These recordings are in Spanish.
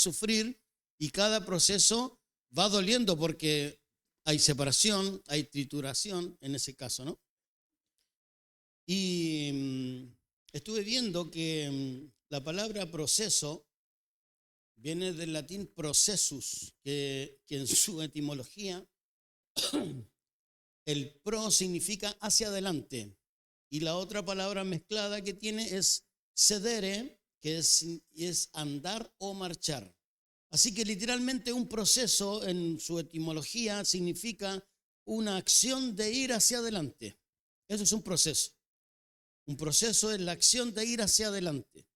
sufrir y cada proceso va doliendo porque hay separación, hay trituración en ese caso, ¿no? Y estuve viendo que la palabra proceso viene del latín processus, que en su etimología el pro significa hacia adelante y la otra palabra mezclada que tiene es cedere, que es andar o marchar. Así que literalmente un proceso en su etimología significa una acción de ir hacia adelante. Eso es un proceso. Un proceso es la acción de ir hacia adelante.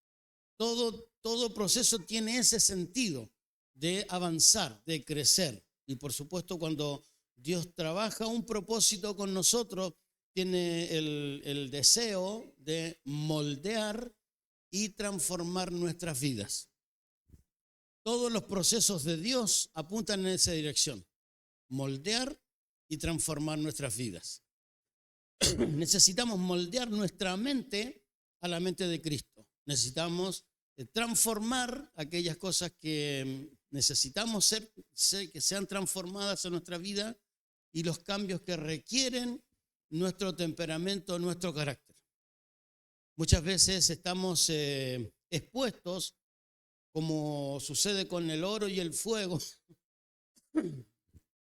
Todo proceso tiene ese sentido de avanzar, de crecer. Y por supuesto cuando Dios trabaja un propósito con nosotros, tiene el deseo de moldear y transformar nuestras vidas. Todos los procesos de Dios apuntan en esa dirección, moldear y transformar nuestras vidas. Necesitamos moldear nuestra mente a la mente de Cristo. Necesitamos transformar aquellas cosas que necesitamos que sean transformadas en nuestra vida y los cambios que requieren nuestro temperamento, nuestro carácter. Muchas veces estamos expuestos, como sucede con el oro y el fuego,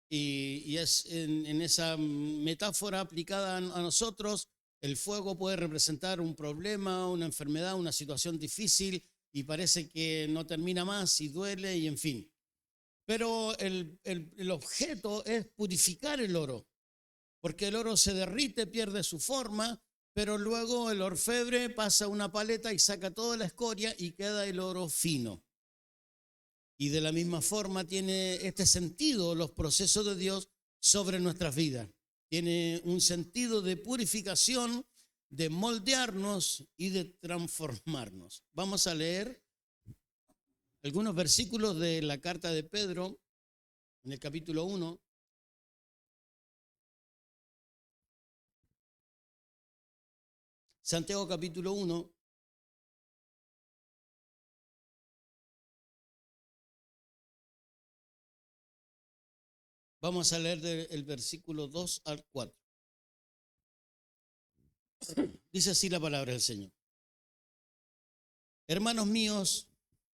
y es en esa metáfora aplicada a nosotros, el fuego puede representar un problema, una enfermedad, una situación difícil y parece que no termina más y duele y en fin. Pero el objeto es purificar el oro, porque el oro se derrite, pierde su forma, pero luego el orfebre pasa una paleta y saca toda la escoria y queda el oro fino. Y de la misma forma tiene este sentido los procesos de Dios sobre nuestras vidas. Tiene un sentido de purificación, de moldearnos y de transformarnos. Vamos a leer algunos versículos de la carta de Pedro en el capítulo 1. Santiago capítulo 1. Vamos a leer del versículo 2 al 4. Dice así la palabra del Señor. Hermanos míos,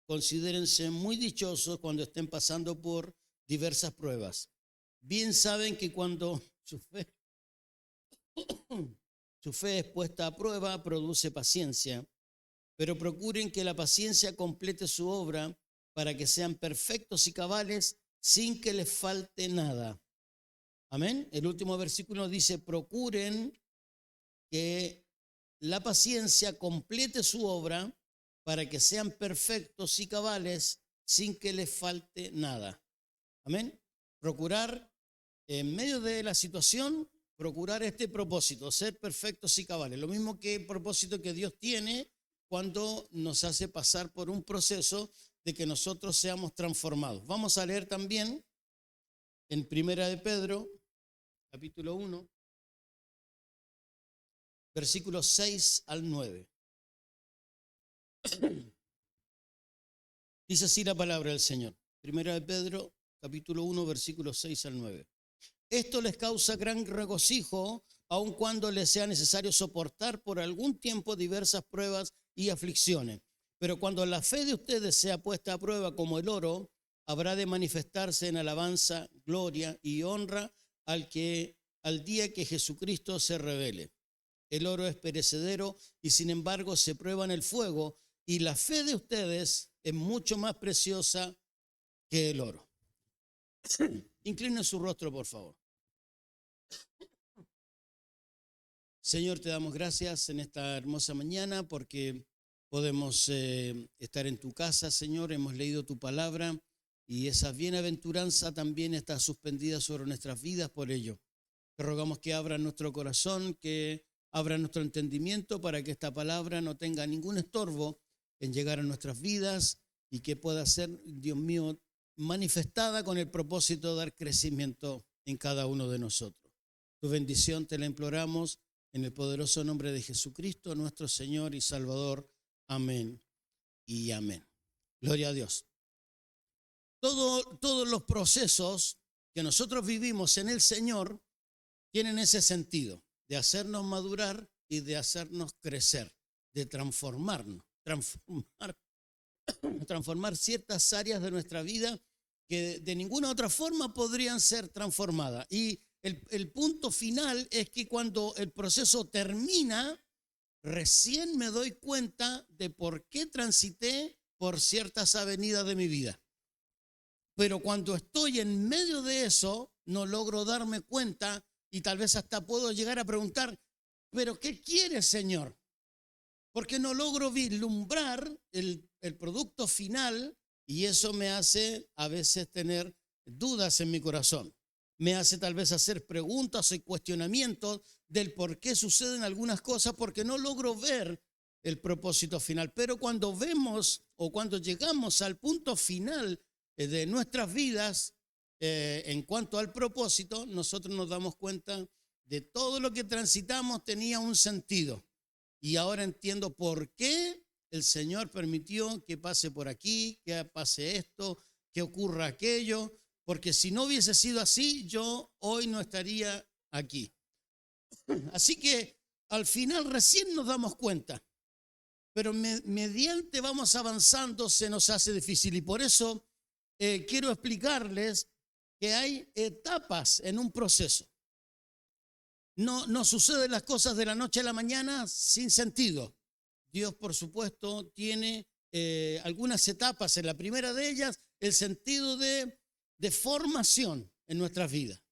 considérense muy dichosos cuando estén pasando por diversas pruebas. Bien saben que cuando su fe es puesta a prueba, produce paciencia, pero procuren que la paciencia complete su obra para que sean perfectos y cabales sin que les falte nada. Amén. El último versículo dice, procuren que la paciencia complete su obra para que sean perfectos y cabales sin que les falte nada. Amén. Procurar, en medio de la situación, procurar este propósito, ser perfectos y cabales. Lo mismo que el propósito que Dios tiene cuando nos hace pasar por un proceso de que nosotros seamos transformados. Vamos a leer también en Primera de Pedro, capítulo 1, versículos 6 al 9. Dice así la palabra del Señor. Primera de Pedro, capítulo 1, versículos 6 al 9. Esto les causa gran regocijo, aun cuando les sea necesario soportar por algún tiempo diversas pruebas y aflicciones. Pero cuando la fe de ustedes sea puesta a prueba como el oro, habrá de manifestarse en alabanza, gloria y honra al día que Jesucristo se revele. El oro es perecedero y sin embargo se prueba en el fuego, y la fe de ustedes es mucho más preciosa que el oro. Inclinen su rostro, por favor. Señor, te damos gracias en esta hermosa mañana porque podemos estar en tu casa, Señor. Hemos leído tu palabra y esa bienaventuranza también está suspendida sobre nuestras vidas por ello. Te rogamos que abra nuestro corazón, que abra nuestro entendimiento para que esta palabra no tenga ningún estorbo en llegar a nuestras vidas y que pueda ser, Dios mío, manifestada con el propósito de dar crecimiento en cada uno de nosotros. Tu bendición te la imploramos en el poderoso nombre de Jesucristo, nuestro Señor y Salvador. Amén y amén. Gloria a Dios. Todos los procesos que nosotros vivimos en el Señor tienen ese sentido de hacernos madurar y de hacernos crecer, de transformar ciertas áreas de nuestra vida que de ninguna otra forma podrían ser transformadas. Y el punto final es que cuando el proceso termina, recién me doy cuenta de por qué transité por ciertas avenidas de mi vida. Pero cuando estoy en medio de eso, no logro darme cuenta y tal vez hasta puedo llegar a preguntar, ¿pero qué quiere, Señor? Porque no logro vislumbrar el producto final y eso me hace a veces tener dudas en mi corazón. Me hace tal vez hacer preguntas y cuestionamientos del por qué suceden algunas cosas porque no logro ver el propósito final. Pero cuando vemos o cuando llegamos al punto final de nuestras vidas, en cuanto al propósito, nosotros nos damos cuenta de todo lo que transitamos tenía un sentido. Y ahora entiendo por qué el Señor permitió que pase por aquí, que pase esto, que ocurra aquello, porque si no hubiese sido así, yo hoy no estaría aquí. Así que al final recién nos damos cuenta, pero mediante vamos avanzando se nos hace difícil y por eso quiero explicarles que hay etapas en un proceso. No suceden las cosas de la noche a la mañana sin sentido. Dios, por supuesto, tiene algunas etapas. En la primera de ellas, el sentido de formación en nuestras vidas.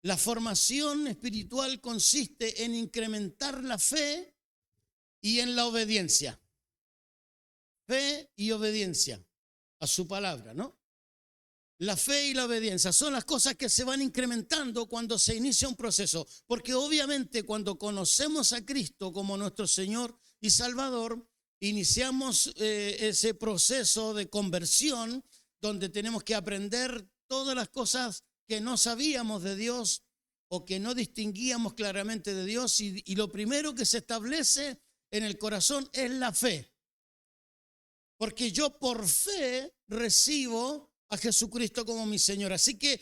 La formación espiritual consiste en incrementar la fe y en la obediencia. Fe y obediencia a su palabra, ¿no? La fe y la obediencia son las cosas que se van incrementando cuando se inicia un proceso, porque obviamente cuando conocemos a Cristo como nuestro Señor y Salvador, iniciamos ese proceso de conversión donde tenemos que aprender todas las cosas que no sabíamos de Dios o que no distinguíamos claramente de Dios y lo primero que se establece en el corazón es la fe, porque yo por fe recibo a Jesucristo como mi Señor. Así que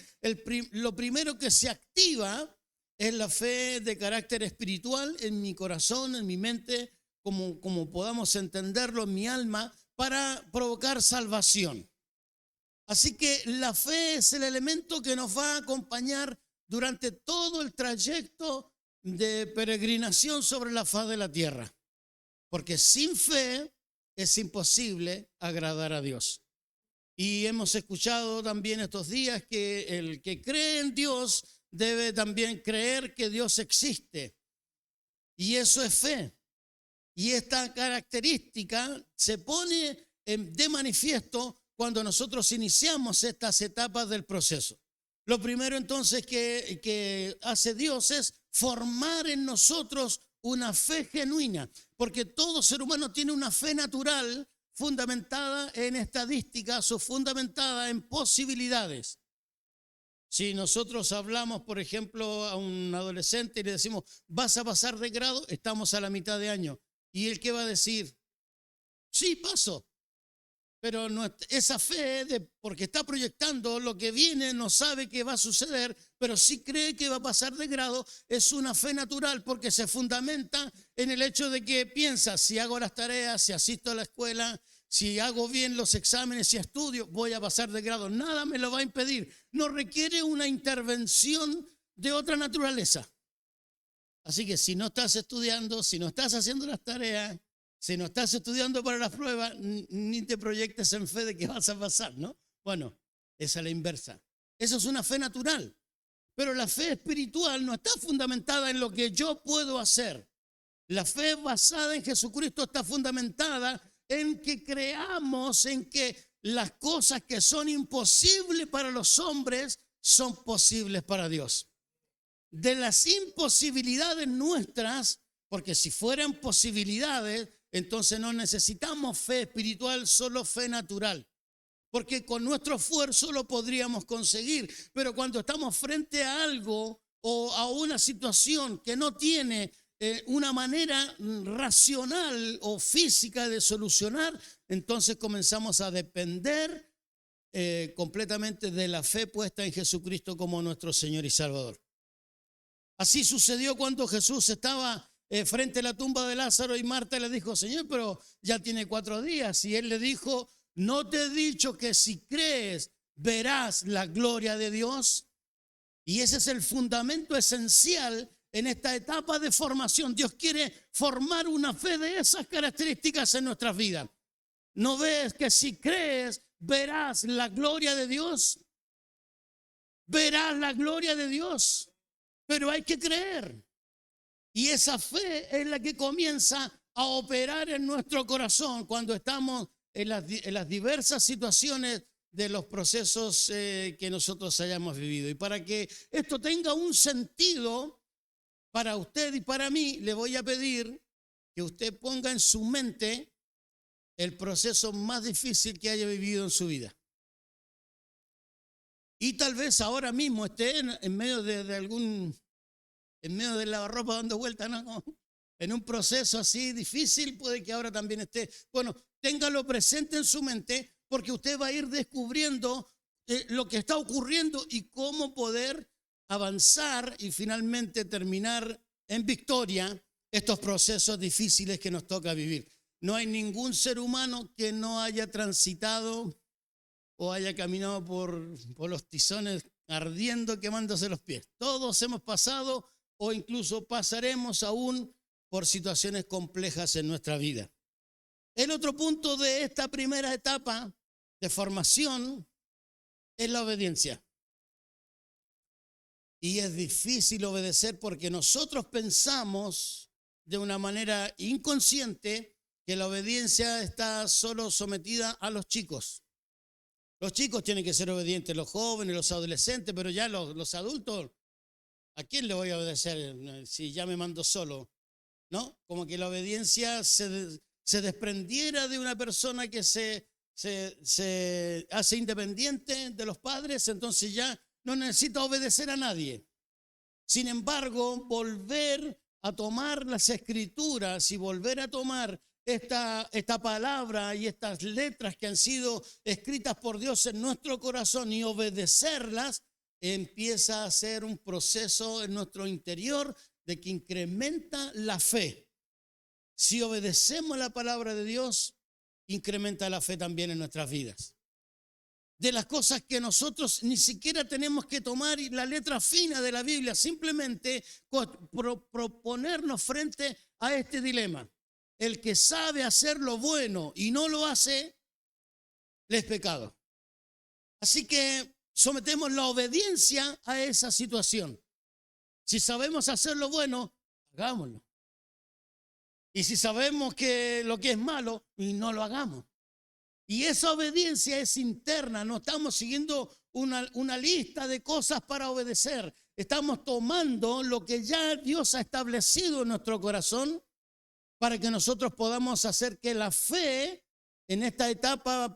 lo primero que se activa es la fe de carácter espiritual en mi corazón, en mi mente, como podamos entenderlo en mi alma, para provocar salvación. Así que la fe es el elemento que nos va a acompañar durante todo el trayecto de peregrinación sobre la faz de la tierra. Porque sin fe es imposible agradar a Dios. Y hemos escuchado también estos días que el que cree en Dios debe también creer que Dios existe. Y eso es fe. Y esta característica se pone de manifiesto cuando nosotros iniciamos estas etapas del proceso. Lo primero entonces que hace Dios es formar en nosotros una fe genuina, porque todo ser humano tiene una fe natural fundamentada en estadísticas o fundamentada en posibilidades. Si nosotros hablamos, por ejemplo, a un adolescente y le decimos, vas a pasar de grado, estamos a la mitad de año. ¿Y él qué va a decir? Sí, paso. Pero no, esa fe, porque está proyectando lo que viene, no sabe qué va a suceder, pero sí cree que va a pasar de grado, es una fe natural porque se fundamenta en el hecho de que piensa, si hago las tareas, si asisto a la escuela, si hago bien los exámenes, si estudio, voy a pasar de grado. Nada me lo va a impedir. No requiere una intervención de otra naturaleza. Así que si no estás estudiando, si no estás haciendo las tareas, si no estás estudiando para las pruebas, ni te proyectes en fe de que vas a pasar, ¿no? Bueno, esa es la inversa. Eso es una fe natural. Pero la fe espiritual no está fundamentada en lo que yo puedo hacer. La fe basada en Jesucristo está fundamentada en que creamos en que las cosas que son imposibles para los hombres son posibles para Dios. De las imposibilidades nuestras, porque si fueran posibilidades, entonces no necesitamos fe espiritual, solo fe natural. Porque con nuestro esfuerzo lo podríamos conseguir. Pero cuando estamos frente a algo o a una situación que no tiene una manera racional o física de solucionar, entonces comenzamos a depender completamente de la fe puesta en Jesucristo como nuestro Señor y Salvador. Así sucedió cuando Jesús estaba frente a la tumba de Lázaro y Marta le dijo, Señor, pero ya tiene 4 días. Y él le dijo, ¿no te he dicho que si crees verás la gloria de Dios? Y ese es el fundamento esencial en esta etapa de formación. Dios quiere formar una fe de esas características en nuestras vidas. ¿No ves que si crees verás la gloria de Dios? Verás la gloria de Dios. Pero hay que creer. Y esa fe es la que comienza a operar en nuestro corazón cuando estamos en las diversas situaciones de los procesos que nosotros hayamos vivido. Y para que esto tenga un sentido para usted y para mí, le voy a pedir que usted ponga en su mente el proceso más difícil que haya vivido en su vida. Y tal vez ahora mismo esté en medio en medio del lavarropa dando vueltas, ¿no? En un proceso así difícil, puede que ahora también esté. Bueno, téngalo presente en su mente porque usted va a ir descubriendo lo que está ocurriendo y cómo poder avanzar y finalmente terminar en victoria estos procesos difíciles que nos toca vivir. No hay ningún ser humano que no haya transitado o haya caminado por los tizones ardiendo, quemándose los pies. Todos hemos pasado o incluso pasaremos aún por situaciones complejas en nuestra vida. El otro punto de esta primera etapa de formación es la obediencia. Y es difícil obedecer porque nosotros pensamos de una manera inconsciente que la obediencia está solo sometida a los chicos. Los chicos tienen que ser obedientes, los jóvenes, los adolescentes, pero ya los adultos, ¿a quién le voy a obedecer si ya me mando solo? ¿No? Como que la obediencia se desprendiera de una persona que se hace independiente de los padres, entonces ya no necesita obedecer a nadie. Sin embargo, volver a tomar las escrituras y volver a tomar esta palabra y estas letras que han sido escritas por Dios en nuestro corazón y obedecerlas, empieza a ser un proceso en nuestro interior de que incrementa la fe. Si obedecemos la palabra de Dios, incrementa la fe también en nuestras vidas. De las cosas que nosotros ni siquiera tenemos que tomar la letra fina de la Biblia, simplemente proponernos frente a este dilema. El que sabe hacer lo bueno y no lo hace, le es pecado. Así que sometemos la obediencia a esa situación. Si sabemos hacer lo bueno, hagámoslo. Y si sabemos que lo que es malo, y no lo hagamos. Y esa obediencia es interna, no estamos siguiendo una lista de cosas para obedecer. Estamos tomando lo que ya Dios ha establecido en nuestro corazón para que nosotros podamos hacer que la fe en esta etapa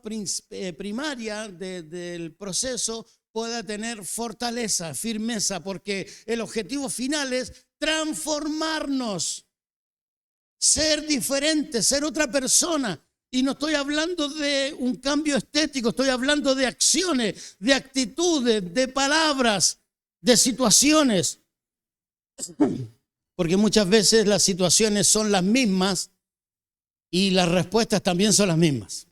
primaria del proceso pueda tener fortaleza, firmeza, porque el objetivo final es transformarnos, ser diferente, ser otra persona. Y no estoy hablando de un cambio estético, estoy hablando de acciones, de actitudes, de palabras, de situaciones. Porque muchas veces las situaciones son las mismas y las respuestas también son las mismas.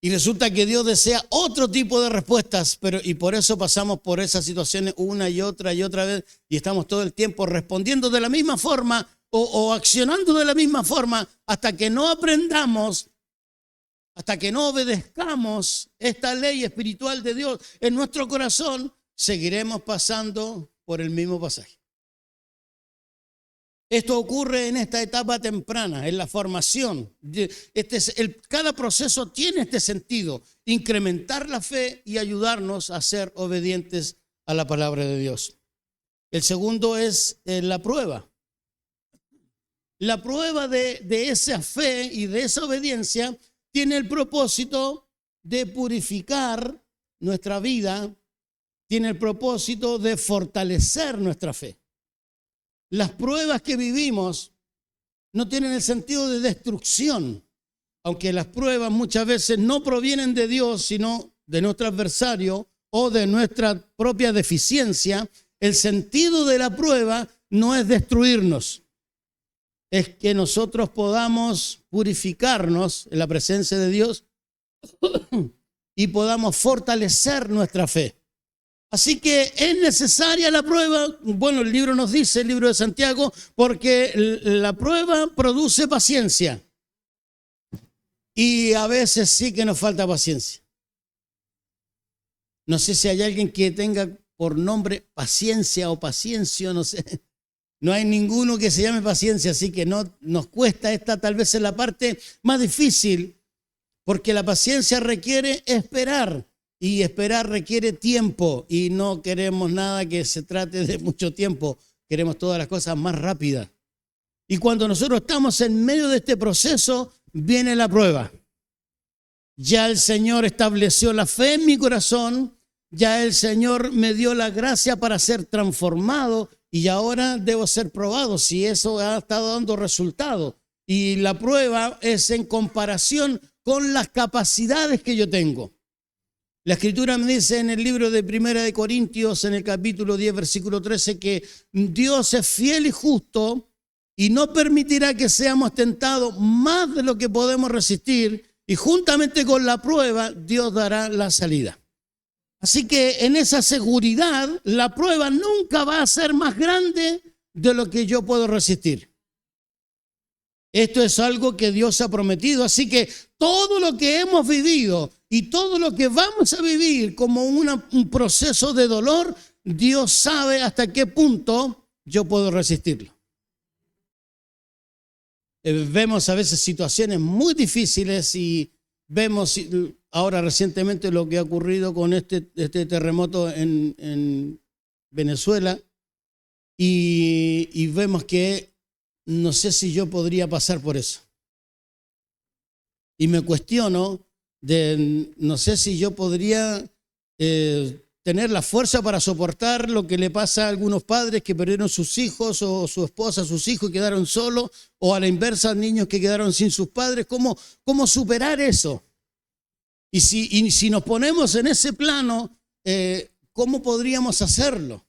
Y resulta que Dios desea otro tipo de respuestas, y por eso pasamos por esas situaciones una y otra vez y estamos todo el tiempo respondiendo de la misma forma o accionando de la misma forma hasta que no aprendamos, hasta que no obedezcamos esta ley espiritual de Dios en nuestro corazón, seguiremos pasando por el mismo pasaje. Esto ocurre en esta etapa temprana, en la formación. Cada proceso tiene este sentido, incrementar la fe y ayudarnos a ser obedientes a la palabra de Dios. El segundo es la prueba. La prueba de esa fe y de esa obediencia tiene el propósito de purificar nuestra vida, tiene el propósito de fortalecer nuestra fe. Las pruebas que vivimos no tienen el sentido de destrucción, aunque las pruebas muchas veces no provienen de Dios, sino de nuestro adversario o de nuestra propia deficiencia, el sentido de la prueba no es destruirnos, es que nosotros podamos purificarnos en la presencia de Dios y podamos fortalecer nuestra fe. Así que es necesaria la prueba. Bueno, el libro nos dice, el libro de Santiago, porque la prueba produce paciencia. Y a veces sí que nos falta paciencia. No sé si hay alguien que tenga por nombre paciencia o paciencio, no sé. No hay ninguno que se llame paciencia, así que no nos cuesta. Esta tal vez es la parte más difícil, porque la paciencia requiere esperar. Y esperar requiere tiempo y no queremos nada que se trate de mucho tiempo. Queremos todas las cosas más rápidas. Y cuando nosotros estamos en medio de este proceso, viene la prueba. Ya el Señor estableció la fe en mi corazón. Ya el Señor me dio la gracia para ser transformado y ahora debo ser probado si eso ha estado dando resultado. Y la prueba es en comparación con las capacidades que yo tengo. La Escritura me dice en el libro de Primera de Corintios, en el capítulo 10, versículo 13, que Dios es fiel y justo y no permitirá que seamos tentados más de lo que podemos resistir, y juntamente con la prueba Dios dará la salida. Así que en esa seguridad, la prueba nunca va a ser más grande de lo que yo puedo resistir. Esto es algo que Dios ha prometido, así que todo lo que hemos vivido y todo lo que vamos a vivir como un proceso de dolor, Dios sabe hasta qué punto yo puedo resistirlo. Vemos a veces situaciones muy difíciles y vemos ahora recientemente lo que ha ocurrido con este terremoto en Venezuela y vemos que no sé si yo podría pasar por eso. Y me cuestiono no sé si yo podría tener la fuerza para soportar lo que le pasa a algunos padres que perdieron sus hijos o su esposa, sus hijos y quedaron solos, o a la inversa, niños que quedaron sin sus padres. ¿Cómo superar eso? Y si nos ponemos en ese plano, ¿cómo podríamos hacerlo?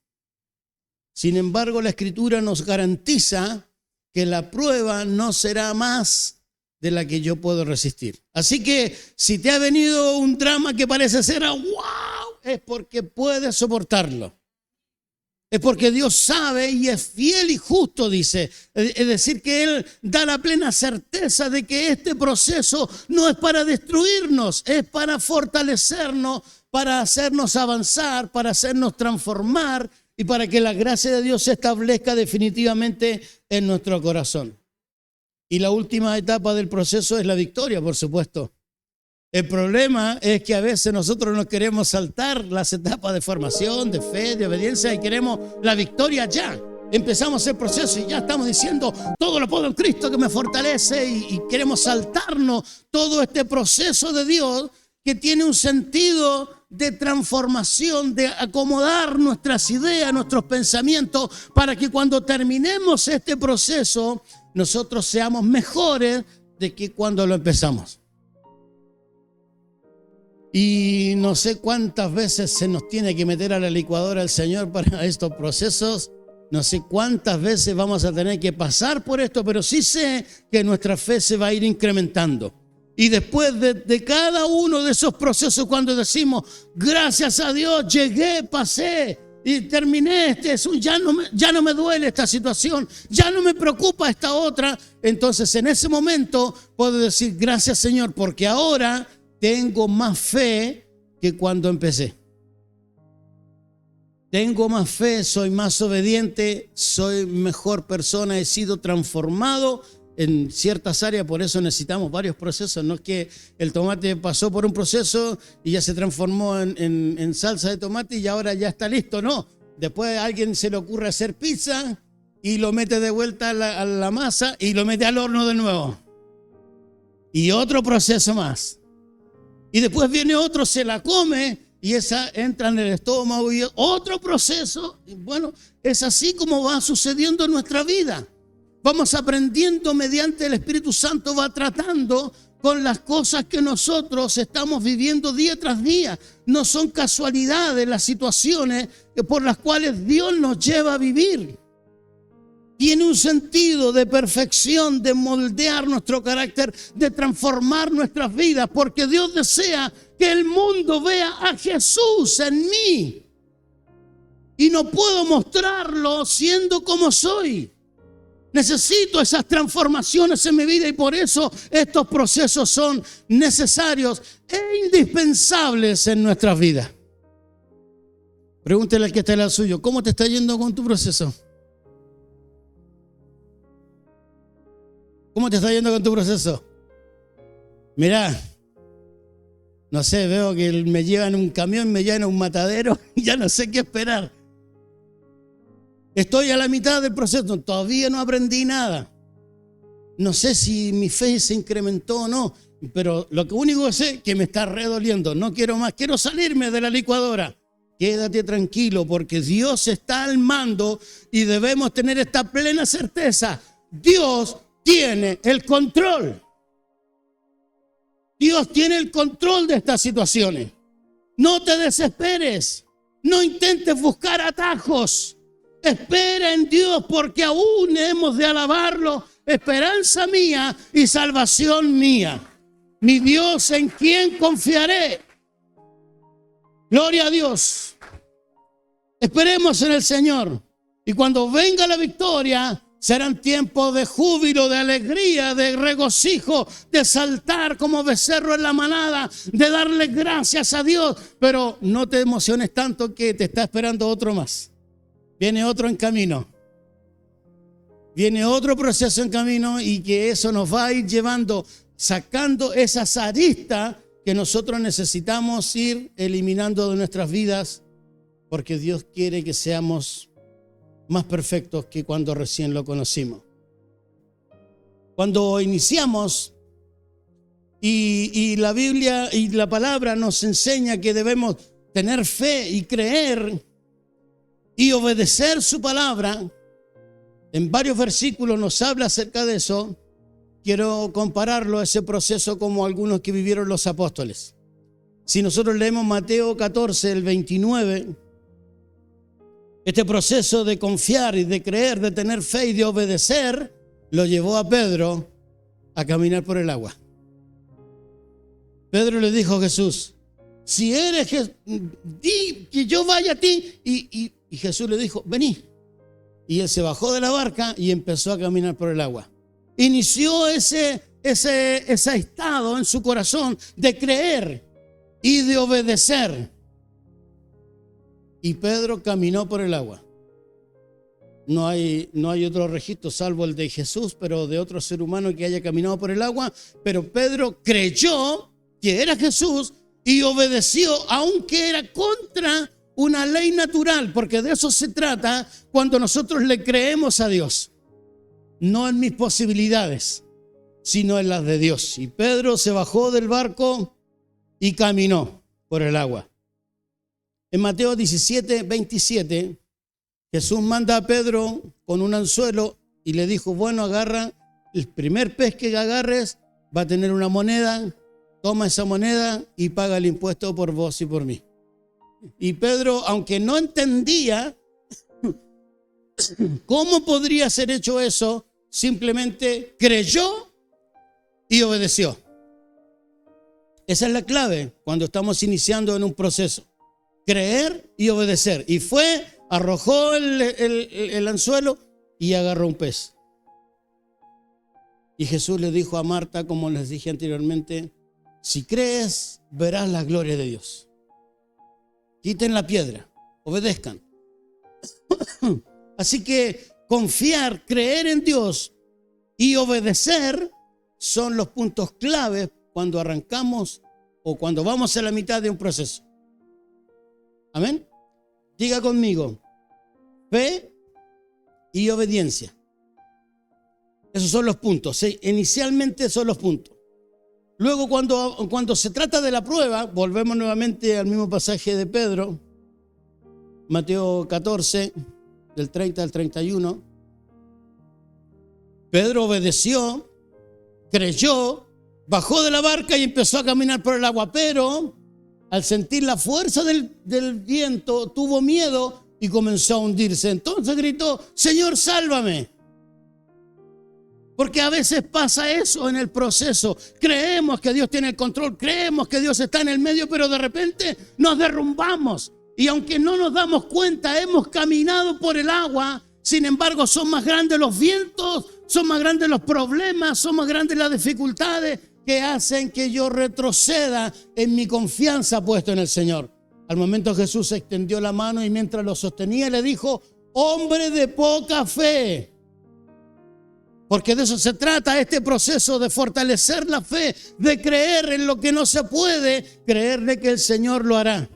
Sin embargo, la Escritura nos garantiza que la prueba no será más de la que yo puedo resistir. Así que si te ha venido un drama que parece ser ¡wow!, es porque puedes soportarlo. Es porque Dios sabe y es fiel y justo, dice. Es decir, que Él da la plena certeza de que este proceso no es para destruirnos, es para fortalecernos, para hacernos avanzar, para hacernos transformar y para que la gracia de Dios se establezca definitivamente en nuestro corazón. Y la última etapa del proceso es la victoria, por supuesto. El problema es que a veces nosotros nos queremos saltar las etapas de formación, de fe, de obediencia y queremos la victoria ya. Empezamos el proceso y ya estamos diciendo todo lo puedo en Cristo que me fortalece y queremos saltarnos todo este proceso de Dios que tiene un sentido de transformación, de acomodar nuestras ideas, nuestros pensamientos, para que cuando terminemos este proceso nosotros seamos mejores de que cuando lo empezamos. Y no sé cuántas veces se nos tiene que meter a la licuadora el Señor para estos procesos. No sé cuántas veces vamos a tener que pasar por esto, pero sí sé que nuestra fe se va a ir incrementando. Y después de cada uno de esos procesos, cuando decimos, gracias a Dios, llegué, pasé y terminé, ya no me duele esta situación, ya no me preocupa esta otra, entonces en ese momento puedo decir, gracias Señor, porque ahora tengo más fe que cuando empecé. Tengo más fe, soy más obediente, soy mejor persona, he sido transformado en ciertas áreas, por eso necesitamos varios procesos. No es que el tomate pasó por un proceso y ya se transformó en salsa de tomate y ahora ya está listo, no. Después a alguien se le ocurre hacer pizza y lo mete de vuelta a la masa y lo mete al horno de nuevo. Y otro proceso más. Y después viene otro, se la come y esa entra en el estómago y otro proceso. Y bueno, es así como va sucediendo en nuestra vida. Vamos aprendiendo mediante el Espíritu Santo, va tratando con las cosas que nosotros estamos viviendo día tras día. No son casualidades las situaciones por las cuales Dios nos lleva a vivir. Tiene un sentido de perfección, de moldear nuestro carácter, de transformar nuestras vidas, porque Dios desea que el mundo vea a Jesús en mí. Y no puedo mostrarlo siendo como soy. Necesito esas transformaciones en mi vida y por eso estos procesos son necesarios e indispensables en nuestras vidas. Pregúntele al que está al lado suyo, ¿cómo te está yendo con tu proceso? ¿Cómo te está yendo con tu proceso? Mirá, no sé, veo que me llevan un camión, me llevan a un matadero y ya no sé qué esperar. Estoy a la mitad del proceso, todavía no aprendí nada. No sé si mi fe se incrementó o no, pero lo único que sé es que me está redoliendo. No quiero más, quiero salirme de la licuadora. Quédate tranquilo porque Dios está al mando y debemos tener esta plena certeza. Dios tiene el control. Dios tiene el control de estas situaciones. No te desesperes. No intentes buscar atajos. Espera en Dios porque aún hemos de alabarlo. Esperanza mía y salvación mía. Mi Dios en quien confiaré. Gloria a Dios. Esperemos en el Señor. Y cuando venga la victoria, serán tiempos de júbilo, de alegría, de regocijo, de saltar como becerro en la manada, de darle gracias a Dios. Pero no te emociones tanto que te está esperando otro más. Viene otro en camino. Viene otro proceso en camino y que eso nos va a ir llevando, sacando esas aristas que nosotros necesitamos ir eliminando de nuestras vidas porque Dios quiere que seamos más perfectos que cuando recién lo conocimos. Cuando iniciamos y la Biblia y la palabra nos enseña que debemos tener fe y creer y obedecer su palabra, en varios versículos nos habla acerca de eso. Quiero compararlo a ese proceso como algunos que vivieron los apóstoles. Si nosotros leemos Mateo 14, el 29, este proceso de confiar y de creer, de tener fe y de obedecer, lo llevó a Pedro a caminar por el agua. Pedro le dijo a Jesús, si eres Jesús, di que yo vaya a ti. Y Jesús le dijo, vení. Y él se bajó de la barca y empezó a caminar por el agua. Inició ese estado en su corazón de creer y de obedecer. Y Pedro caminó por el agua. No hay otro registro salvo el de Jesús, pero de otro ser humano que haya caminado por el agua. Pero Pedro creyó que era Jesús y obedeció, aunque era contra una ley natural, porque de eso se trata cuando nosotros le creemos a Dios. No en mis posibilidades, sino en las de Dios. Y Pedro se bajó del barco y caminó por el agua. En Mateo 17, 27, Jesús manda a Pedro con un anzuelo y le dijo, bueno, agarra el primer pez que agarres, va a tener una moneda, toma esa moneda y paga el impuesto por vos y por mí. Y Pedro, aunque no entendía cómo podría ser hecho eso, simplemente creyó y obedeció. Esa es la clave cuando estamos iniciando en un proceso. Creer y obedecer. Y fue, arrojó el anzuelo y agarró un pez. Y Jesús le dijo a Marta, como les dije anteriormente, si crees, verás la gloria de Dios. Quiten la piedra, obedezcan. Así que confiar, creer en Dios y obedecer son los puntos claves cuando arrancamos o cuando vamos a la mitad de un proceso. Amén. Diga conmigo, fe y obediencia. Esos son los puntos. ¿Sí? Inicialmente son los puntos. Luego cuando se trata de la prueba, volvemos nuevamente al mismo pasaje de Pedro, Mateo 14, del 30 al 31. Pedro obedeció, creyó Bajó de la barca y empezó a caminar por el agua, pero al sentir la fuerza del viento tuvo miedo y comenzó a hundirse. Entonces gritó: Señor, sálvame. Porque a veces pasa eso en el proceso. Creemos que Dios tiene el control, creemos que Dios está en el medio, pero de repente nos derrumbamos. Y aunque no nos damos cuenta, hemos caminado por el agua. Sin embargo, son más grandes los vientos, son más grandes los problemas, son más grandes las dificultades que hacen que yo retroceda en mi confianza puesta en el Señor. Al momento Jesús extendió la mano y mientras lo sostenía le dijo: hombre de poca fe. Porque de eso se trata este proceso, de fortalecer la fe, de creer en lo que no se puede, creer de que el Señor lo hará.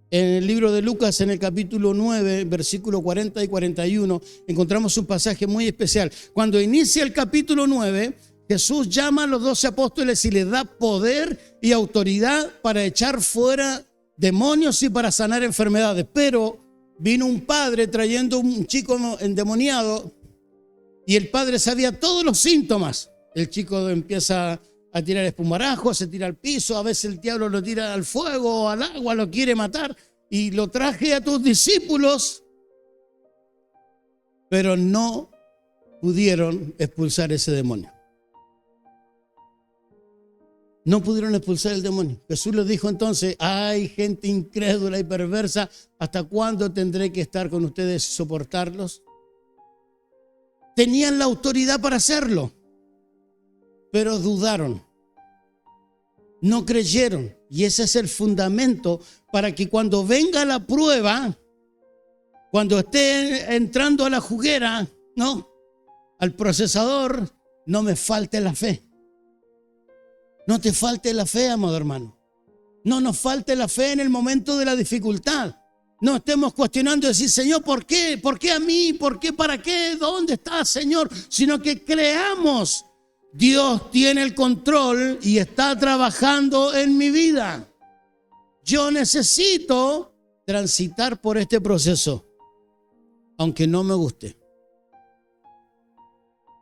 En el libro de Lucas, en el capítulo 9, versículos 40 y 41, encontramos un pasaje muy especial. Cuando inicia el capítulo 9, Jesús llama a los 12 apóstoles y les da poder y autoridad para echar fuera demonios y para sanar enfermedades. Pero vino un padre trayendo un chico endemoniado y el padre sabía todos los síntomas. El chico empieza a tirar espumarajos, se tira al piso, a veces el diablo lo tira al fuego o al agua, lo quiere matar. Y lo traje a tus discípulos, pero no pudieron expulsar ese demonio. No pudieron expulsar el demonio. Jesús les dijo entonces: hay gente incrédula y perversa, ¿hasta cuándo tendré que estar con ustedes y soportarlos? Tenían la autoridad para hacerlo, pero dudaron, no creyeron. Y ese es el fundamento para que cuando venga la prueba, cuando esté entrando a la juguera, ¿no?, al procesador, no me falte la fe. No te falte la fe, amado hermano. No nos falte la fe en el momento de la dificultad. No estemos cuestionando y decir: Señor, ¿por qué? ¿Por qué a mí? ¿Por qué? ¿Para qué? ¿Dónde está, Señor? Sino que creamos: Dios tiene el control y está trabajando en mi vida. Yo necesito transitar por este proceso, aunque no me guste.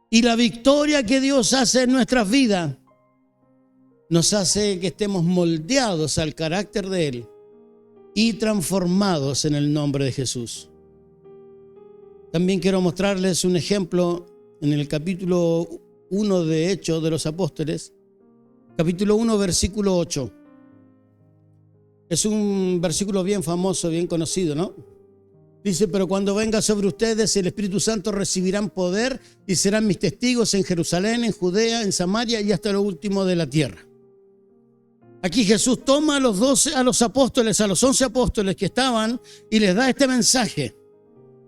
Y la victoria que Dios hace en nuestras vidas nos hace que estemos moldeados al carácter de Él y transformados en el nombre de Jesús. También quiero mostrarles un ejemplo en el capítulo 1 de Hechos de los Apóstoles, capítulo 1, versículo 8. Es un versículo bien famoso, bien conocido, ¿no? Dice: pero cuando venga sobre ustedes el Espíritu Santo, recibirán poder y serán mis testigos en Jerusalén, en Judea, en Samaria y hasta lo último de la tierra. Aquí Jesús toma a los 11 apóstoles que estaban y les da este mensaje.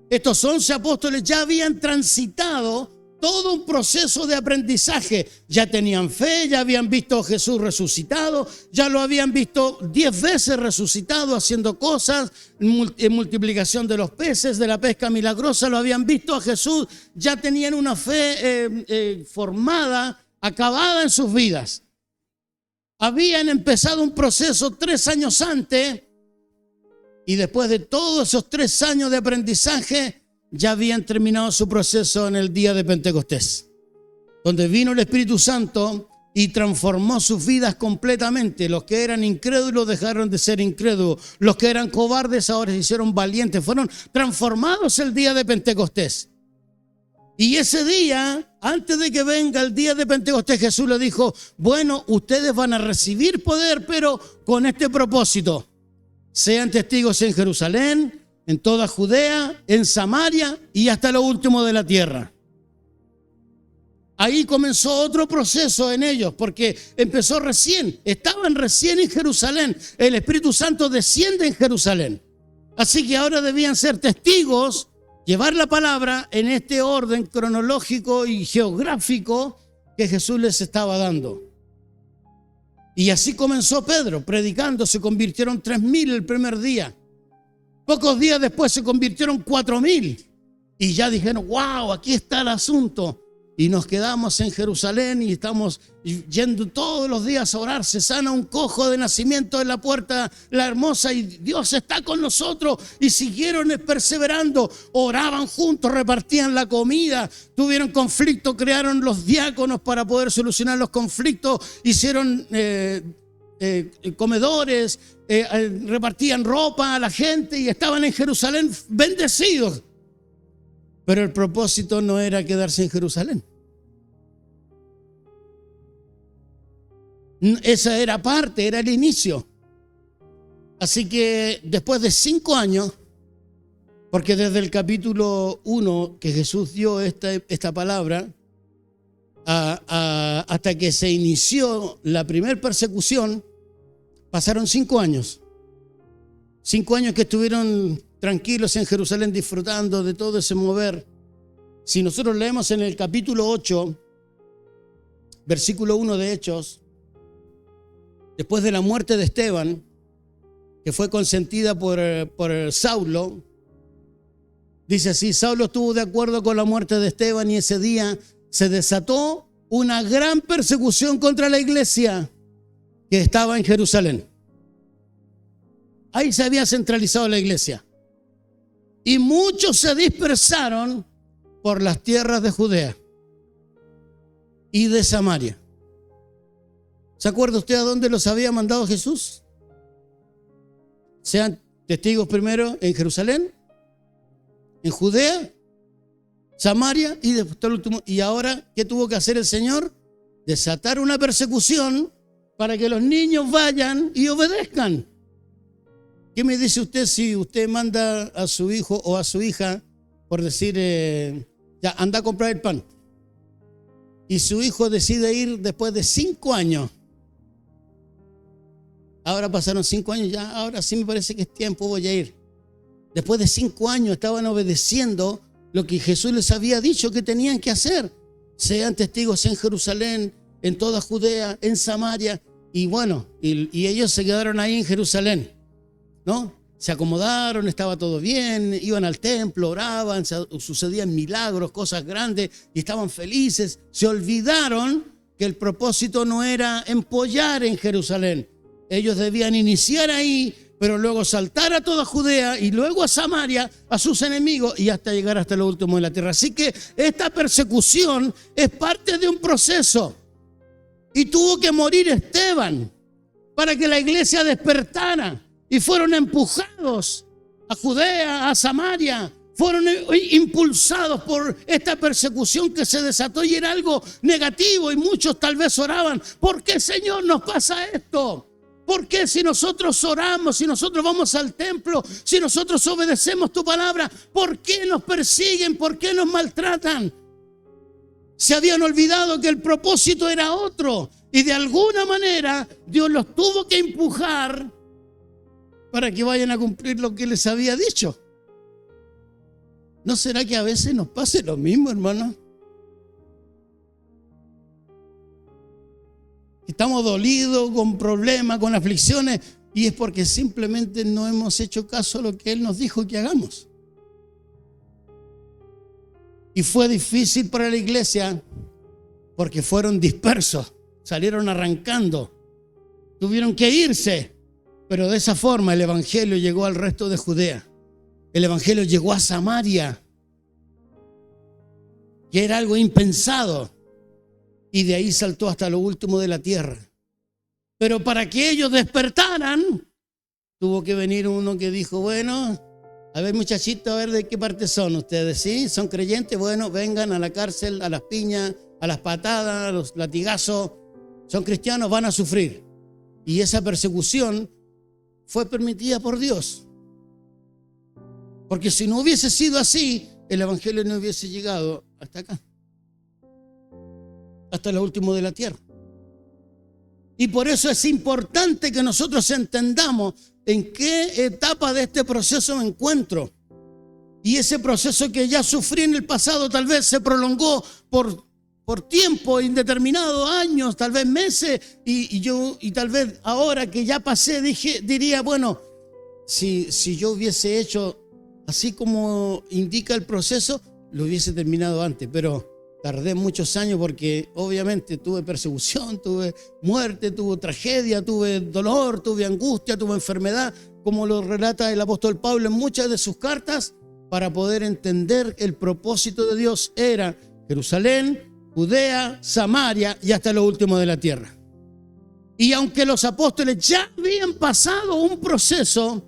Estos 11 apóstoles ya habían transitado todo un proceso de aprendizaje. Ya tenían fe, ya habían visto a Jesús resucitado, ya lo habían visto 10 veces resucitado haciendo cosas, en multiplicación de los peces, de la pesca milagrosa, lo habían visto a Jesús, ya tenían una fe formada, acabada en sus vidas. Habían empezado un proceso 3 años antes y después de todos esos 3 años de aprendizaje ya habían terminado su proceso en el día de Pentecostés, donde vino el Espíritu Santo y transformó sus vidas completamente. Los que eran incrédulos dejaron de ser incrédulos, los que eran cobardes ahora se hicieron valientes, fueron transformados el día de Pentecostés. Y ese día, antes de que venga el día de Pentecostés, Jesús le dijo: bueno, ustedes van a recibir poder, pero con este propósito: sean testigos en Jerusalén, en toda Judea, en Samaria y hasta lo último de la tierra. Ahí comenzó otro proceso en ellos, porque empezó recién, estaban recién en Jerusalén. El Espíritu Santo desciende en Jerusalén. Así que ahora debían ser testigos, llevar la palabra en este orden cronológico y geográfico que Jesús les estaba dando. Y así comenzó Pedro, predicando. Se convirtieron 3,000 el primer día. Pocos días después se convirtieron 4,000. Y ya dijeron: wow, aquí está el asunto. y nos quedamos en Jerusalén y estamos yendo todos los días a orar. Se sana un cojo de nacimiento en la puerta, la hermosa, y Dios está con nosotros. Y siguieron perseverando, oraban juntos, repartían la comida, tuvieron conflicto, crearon los diáconos para poder solucionar los conflictos, hicieron comedores, repartían ropa a la gente y estaban en Jerusalén bendecidos. Pero el propósito no era quedarse en Jerusalén. Esa era parte, era el inicio. Así que después de 5 años, porque desde el capítulo 1 que Jesús dio esta palabra, hasta que se inició la primera persecución, pasaron 5 años. 5 años que estuvieron tranquilos en Jerusalén disfrutando de todo ese mover. Si nosotros leemos en el capítulo 8, versículo 1 de Hechos, después de la muerte de Esteban, que fue consentida por Saulo, dice así: Saulo estuvo de acuerdo con la muerte de Esteban y ese día se desató una gran persecución contra la iglesia que estaba en Jerusalén. Ahí se había centralizado la iglesia. Y muchos se dispersaron por las tierras de Judea y de Samaria. ¿Se acuerda usted a dónde los había mandado Jesús? Sean testigos primero en Jerusalén, en Judea, Samaria y después el último. Y ahora, ¿qué tuvo que hacer el Señor? Desatar una persecución para que los niños vayan y obedezcan. ¿Qué me dice usted si usted manda a su hijo o a su hija, por decir, ya anda a comprar el pan, y su hijo decide ir después de 5 años? Ahora pasaron 5 años, ya ahora sí me parece que es tiempo, voy a ir. Después de 5 años estaban obedeciendo lo que Jesús les había dicho que tenían que hacer. Sean testigos en Jerusalén, en toda Judea, en Samaria. Y bueno, y ellos se quedaron ahí en Jerusalén, ¿no? Se acomodaron, estaba todo bien, iban al templo, oraban, sucedían milagros, cosas grandes y estaban felices. Se olvidaron que el propósito no era empollar en Jerusalén. Ellos debían iniciar ahí, pero luego saltar a toda Judea y luego a Samaria, a sus enemigos, y hasta llegar hasta lo último de la tierra. Así que esta persecución es parte de un proceso. Y tuvo que morir Esteban para que la iglesia despertara. Y fueron empujados a Judea, a Samaria. Fueron impulsados por esta persecución que se desató y era algo negativo. Y muchos tal vez oraban: ¿por qué, Señor, nos pasa esto? ¿Por qué, si nosotros oramos, si nosotros vamos al templo, si nosotros obedecemos tu palabra, por qué nos persiguen? ¿Por qué nos maltratan? Se habían olvidado que el propósito era otro. Y de alguna manera Dios los tuvo que empujar para que vayan a cumplir lo que les había dicho. ¿No será que a veces nos pase lo mismo, hermano? Estamos dolidos, con problemas, con aflicciones, y es porque simplemente no hemos hecho caso a lo que Él nos dijo que hagamos. Y fue difícil para la iglesia porque fueron dispersos, salieron arrancando, tuvieron que irse. Pero de esa forma el evangelio llegó al resto de Judea. El evangelio llegó a Samaria, que era algo impensado. Y de ahí saltó hasta lo último de la tierra. Pero para que ellos despertaran, tuvo que venir uno que dijo: bueno, a ver, muchachitos, a ver de qué parte son ustedes, ¿sí? ¿Son creyentes? Bueno, vengan a la cárcel, a las piñas, a las patadas, a los latigazos. ¿Son cristianos? Van a sufrir. Y esa persecución fue permitida por Dios. Porque si no hubiese sido así, el evangelio no hubiese llegado hasta acá, hasta lo último de la tierra. Y por eso es importante que nosotros entendamos en qué etapa de este proceso me encuentro. Y ese proceso que ya sufrí en el pasado tal vez se prolongó por tiempo indeterminado, años, tal vez meses, y tal vez ahora que ya pasé diría, bueno, si yo hubiese hecho así como indica el proceso, lo hubiese terminado antes, pero Tardé muchos años porque obviamente tuve persecución, tuve muerte, tuve tragedia, tuve dolor, tuve angustia, tuve enfermedad, como lo relata el apóstol Pablo en muchas de sus cartas, para poder entender el propósito de Dios era Jerusalén, Judea, Samaria y hasta lo último de la tierra. Y aunque los apóstoles ya habían pasado un proceso,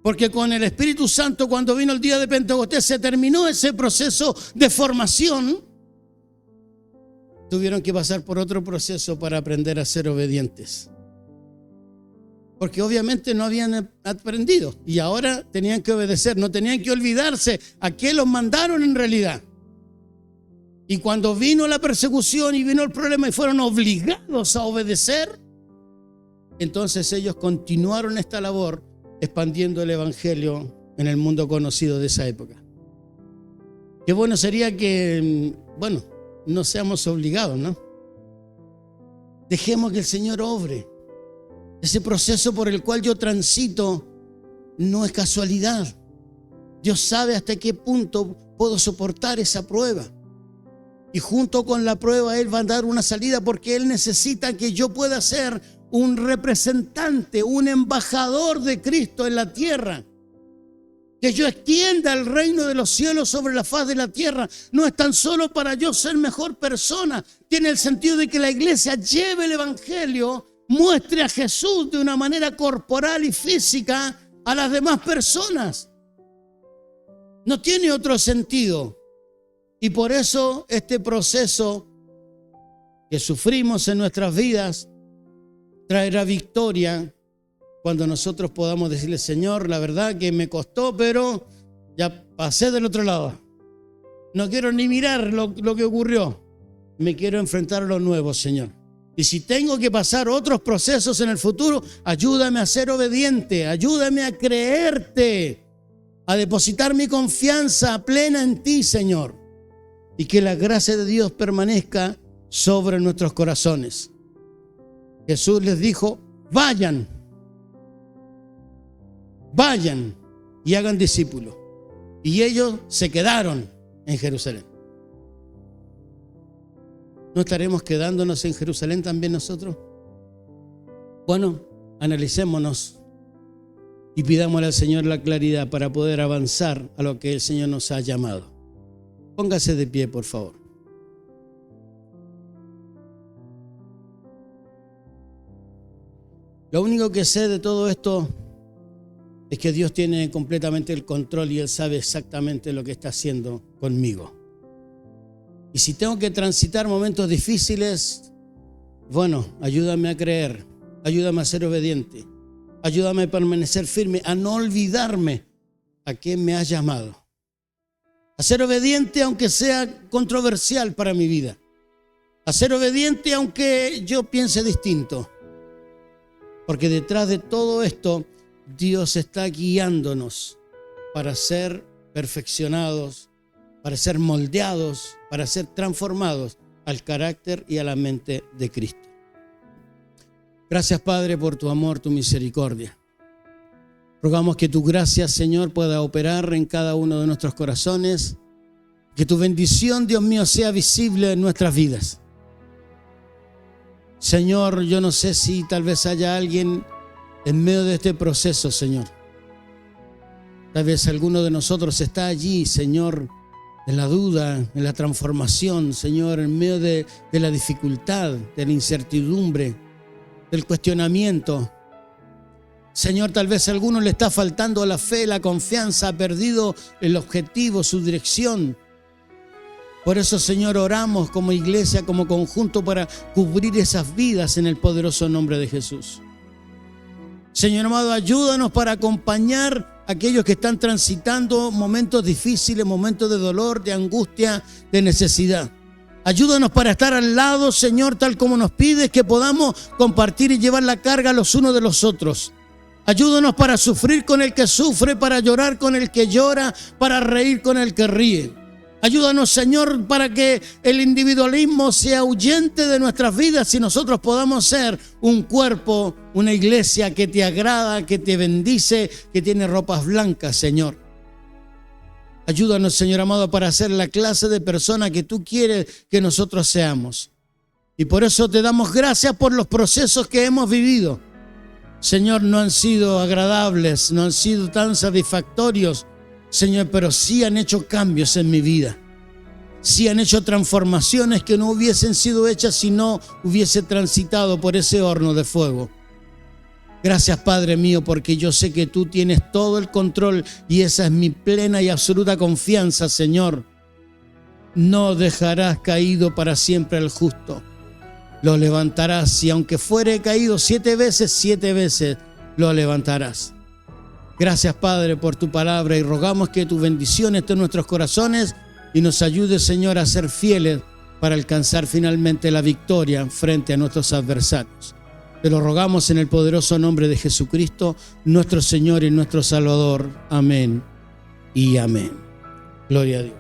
porque con el Espíritu Santo, cuando vino el día de Pentecostés, se terminó ese proceso de formación, tuvieron que pasar por otro proceso para aprender a ser obedientes. Porque obviamente no habían aprendido y ahora tenían que obedecer, no tenían que olvidarse a qué los mandaron en realidad. Y cuando vino la persecución y vino el problema y fueron obligados a obedecer, entonces ellos continuaron esta labor expandiendo el evangelio en el mundo conocido de esa época. Qué bueno sería que, no seamos obligados, ¿no? Dejemos que el Señor obre. Ese proceso por el cual yo transito no es casualidad. Dios sabe hasta qué punto puedo soportar esa prueba. Y junto con la prueba Él va a dar una salida, porque Él necesita que yo pueda ser un representante, un embajador de Cristo en la tierra. Que yo extienda el reino de los cielos sobre la faz de la tierra. No es tan solo para yo ser mejor persona. Tiene el sentido de que la iglesia lleve el evangelio, muestre a Jesús de una manera corporal y física a las demás personas. No tiene otro sentido. Y por eso este proceso que sufrimos en nuestras vidas traerá victoria cuando nosotros podamos decirle: Señor, la verdad que me costó, pero ya pasé del otro lado. No quiero ni mirar lo que ocurrió. Me quiero enfrentar a lo nuevo, Señor. Y si tengo que pasar otros procesos en el futuro, ayúdame a ser obediente, ayúdame a creerte, a depositar mi confianza plena en ti, Señor. Y que la gracia de Dios permanezca sobre nuestros corazones. Jesús les dijo: vayan y hagan discípulos. Y ellos se quedaron en Jerusalén. ¿No estaremos quedándonos en Jerusalén también nosotros? Bueno, analicémonos y pidámosle al Señor la claridad para poder avanzar a lo que el Señor nos ha llamado. Póngase de pie, por favor. Lo único que sé de todo esto es que Dios tiene completamente el control y Él sabe exactamente lo que está haciendo conmigo. Y si tengo que transitar momentos difíciles, ayúdame a creer, ayúdame a ser obediente, ayúdame a permanecer firme, a no olvidarme a quién me ha llamado. A ser obediente aunque sea controversial para mi vida. A ser obediente aunque yo piense distinto. Porque detrás de todo esto, Dios está guiándonos para ser perfeccionados, para ser moldeados, para ser transformados al carácter y a la mente de Cristo. Gracias, Padre, por tu amor, tu misericordia. Rogamos que tu gracia, Señor, pueda operar en cada uno de nuestros corazones. Que tu bendición, Dios mío, sea visible en nuestras vidas. Señor, yo no sé si tal vez haya alguien en medio de este proceso, Señor. Tal vez alguno de nosotros está allí, Señor, en la duda, en la transformación, Señor, en medio de la dificultad, de la incertidumbre, del cuestionamiento. Señor, tal vez a alguno le está faltando la fe, la confianza, ha perdido el objetivo, su dirección. Por eso, Señor, oramos como iglesia, como conjunto, para cubrir esas vidas en el poderoso nombre de Jesús. Señor amado, ayúdanos para acompañar a aquellos que están transitando momentos difíciles, momentos de dolor, de angustia, de necesidad. Ayúdanos para estar al lado, Señor, tal como nos pides, que podamos compartir y llevar la carga los unos de los otros. Ayúdanos para sufrir con el que sufre, para llorar con el que llora, para reír con el que ríe. Ayúdanos, Señor, para que el individualismo se ahuyente de nuestras vidas y nosotros podamos ser un cuerpo, una iglesia que te agrada, que te bendice, que tiene ropas blancas, Señor. Ayúdanos, Señor amado, para ser la clase de persona que tú quieres que nosotros seamos. Y por eso te damos gracias por los procesos que hemos vivido. Señor, no han sido agradables, no han sido tan satisfactorios, Señor, pero sí han hecho cambios en mi vida. Sí han hecho transformaciones que no hubiesen sido hechas si no hubiese transitado por ese horno de fuego. Gracias, Padre mío, porque yo sé que tú tienes todo el control y esa es mi plena y absoluta confianza, Señor. No dejarás caído para siempre al justo. Lo levantarás y aunque fuere caído 7 veces lo levantarás. Gracias, Padre, por tu palabra y rogamos que tu bendición esté en nuestros corazones y nos ayude, Señor, a ser fieles para alcanzar finalmente la victoria frente a nuestros adversarios. Te lo rogamos en el poderoso nombre de Jesucristo, nuestro Señor y nuestro Salvador. Amén y amén. Gloria a Dios.